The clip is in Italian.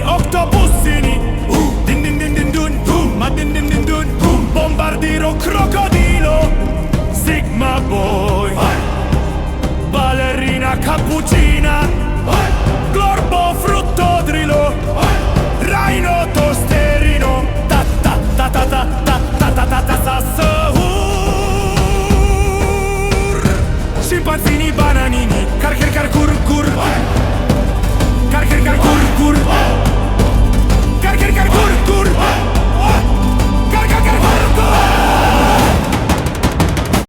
octopussini, din din din din dun, ma din din din dun, bombardiro crocodilo, Sigma Boy, ballerina cappuccina,